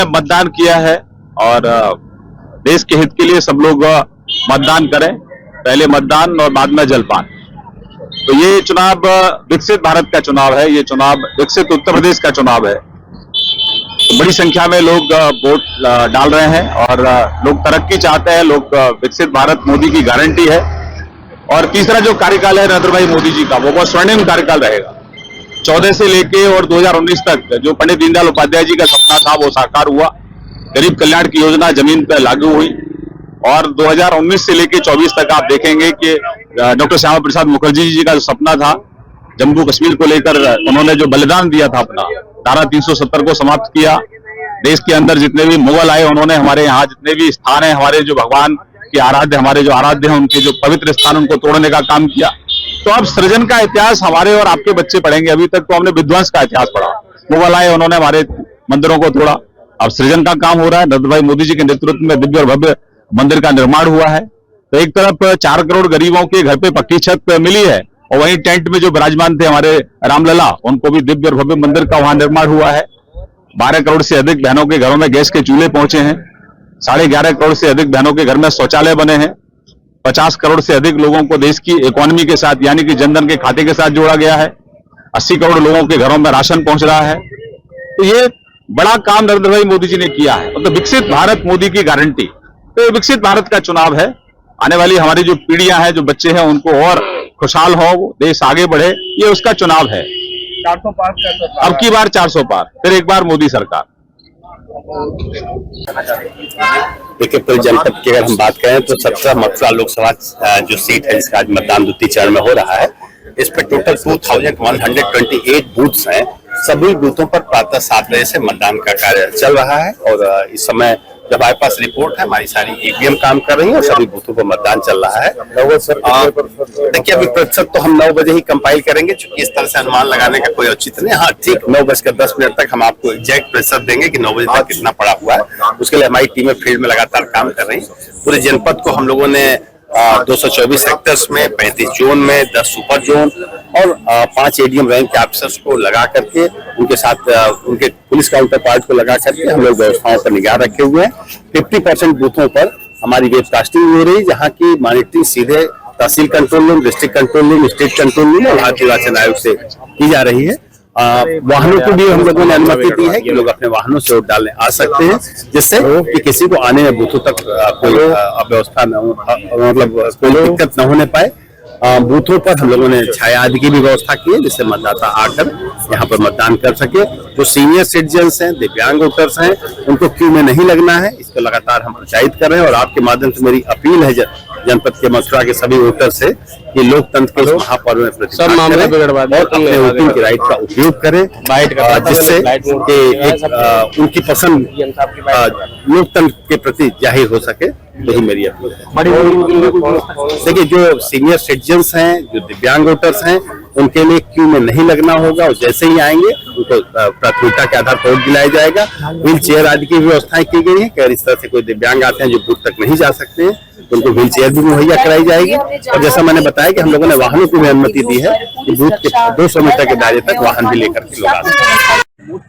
मतदान किया है और देश के हित के लिए सब लोग मतदान करें। पहले मतदान और बाद में जलपान। तो ये चुनाव विकसित भारत का चुनाव है, ये चुनाव विकसित उत्तर प्रदेश का चुनाव है। तो बड़ी संख्या में लोग वोट डाल रहे हैं और लोग तरक्की चाहते हैं, लोग विकसित भारत मोदी की गारंटी है। और तीसरा जो कार्यकाल है नरेंद्र भाई मोदी जी का, वो बहुत स्वर्णिम कार्यकाल रहेगा। 14 से लेके और 2019 तक जो पंडित दीनदयाल उपाध्याय जी का सपना था वो साकार हुआ। गरीब कल्याण की योजना जमीन पर लागू हुई और 2019 से लेके 24 तक आप देखेंगे कि डॉक्टर श्यामा प्रसाद मुखर्जी जी का जो सपना था जम्मू कश्मीर को लेकर, उन्होंने जो बलिदान दिया था अपना, धारा 370 को समाप्त किया। देश के अंदर जितने भी मुगल आए उन्होंने हमारे यहाँ जितने भी स्थान है, हमारे जो भगवान के आराध्य, हमारे जो आराध्य हैं, उनके जो पवित्र स्थान उनको तोड़ने का काम किया। तो अब सृजन का इतिहास हमारे और आपके बच्चे पढ़ेंगे। अभी तक तो हमने विध्वंस का इतिहास पढ़ा, मुगल आए उन्होंने हमारे मंदिरों को तोड़ा। अब सृजन का काम हो रहा है। नरेंद्र भाई मोदी जी के नेतृत्व में दिव्य और भव्य मंदिर का निर्माण हुआ है। तो एक तरफ 4 करोड़ गरीबों के घर पे पक्की छत मिली है और वहीं टेंट में जो विराजमान थे हमारे रामलला, उनको भी दिव्य और भव्य मंदिर का वहां निर्माण हुआ है। 12 करोड़ से अधिक बहनों के घरों में गैस के चूल्हे पहुंचे हैं। 11.5 करोड़ से अधिक बहनों के घर में शौचालय बने हैं। 50 करोड़ से अधिक लोगों को देश की इकोनॉमी के साथ यानी कि जनधन के खाते के साथ जोड़ा गया है। 80 करोड़ लोगों के घरों में राशन पहुंच रहा है। तो ये बड़ा काम नरेंद्र भाई मोदी जी ने किया है। मतलब विकसित भारत मोदी की गारंटी। तो ये विकसित भारत का चुनाव है। आने वाली हमारी जो पीढ़ियां हैं, जो बच्चे हैं, उनको और खुशहाल हो, देश आगे बढ़े, ये उसका चुनाव है। 400 पार अब की बार 400 पार, फिर एक बार मोदी सरकार। देखिए, पूरे जनपद की अगर हम बात करें तो 17 मथुरा लोकसभा जो सीट है जिसका आज मतदान द्वितीय चरण में हो रहा है, इस पर टोटल 2128 बूथ्स हैं। सभी बूथों पर प्रातः 7 बजे से मतदान का कार्य चल रहा है और इस समय जब हमारे पास रिपोर्ट है, हमारी सारी ईवीएम काम कर रही है और सभी बूथों पर मतदान चल रहा है। देखिए, अभी प्रतिशत तो हम 9 बजे ही कंपाइल करेंगे, क्योंकि इस तरह से अनुमान लगाने का कोई औचित्य नहीं। हाँ, ठीक 9:10 तक हम आपको एग्जैक्ट प्रतिशत देंगे कि 9 बजे तक कितना पड़ा हुआ है। उसके लिए हमारी टीमें फील्ड में लगातार काम कर रही है। पूरे जनपद को हम लोगों ने 224 सेक्टर्स में, 35 जोन में, 10 सुपर जोन और 5 एडीएम रैंक के ऑफिसर्स को लगा करके, उनके साथ उनके पुलिस काउंटर पार्ट को लगा करके हम लोग व्यवस्थाओं पर निगाह रखे हुए हैं। 50% बूथों पर हमारी वेबकास्टिंग हो रही है, जहाँ की मॉनिटरिंग सीधे tehsil control room, district control room, state control room और भारतीय निर्वाचन आयोग से की जा रही है। वाहनों को भी हम लोगों ने अनुमति दी है कि लोग अपने वाहनों से वोट डालने आ सकते हैं, जिससे कि किसी को आने में बूथों तक कोई अव्यवस्था न हो, मतलब कोई दिक्कत न होने पाए। बूथों पर हम लोगों ने छाया आदि की भी व्यवस्था की है, जिससे मतदाता आकर यहाँ पर मतदान कर सके। जो सीनियर सिटीजन्स हैं, दिव्यांग वोटर्स हैं, उनको क्यू में नहीं लगना है, इसको लगातार हम प्रोत्साहित कर रहे हैं। और आपके माध्यम से मेरी अपील है जनपद के मथुरा के सभी वोटर से कि लोकतंत्र के उस महापर्व में प्रतिभाग करें और अपने वोटिंग के राइट का उपयोग करें, जिससे उनकी पसंद लोकतंत्र के प्रति जाहिर हो सके। यही मेरी अपील है। देखिए, जो सीनियर सिटीजन्स हैं, जो दिव्यांग वोटर्स हैं, उनके लिए क्यू में नहीं लगना होगा और जैसे ही आएंगे उनको प्राथमिकता के आधार पर वोट दिलाया जाएगा। व्हील चेयर आदि की व्यवस्थाएं की गई है कि अगर इस तरह से कोई दिव्यांग आते हैं जो बूथ तक नहीं जा सकते हैं, तो उनको व्हील चेयर भी मुहैया कराई जाएगी। और जैसा मैंने बताया कि हम लोगों ने वाहनों की भी अनुमति दी है कि बूथ के 200 मीटर के दायरे तक वाहन भी लेकर के लोग आ सकते हैं।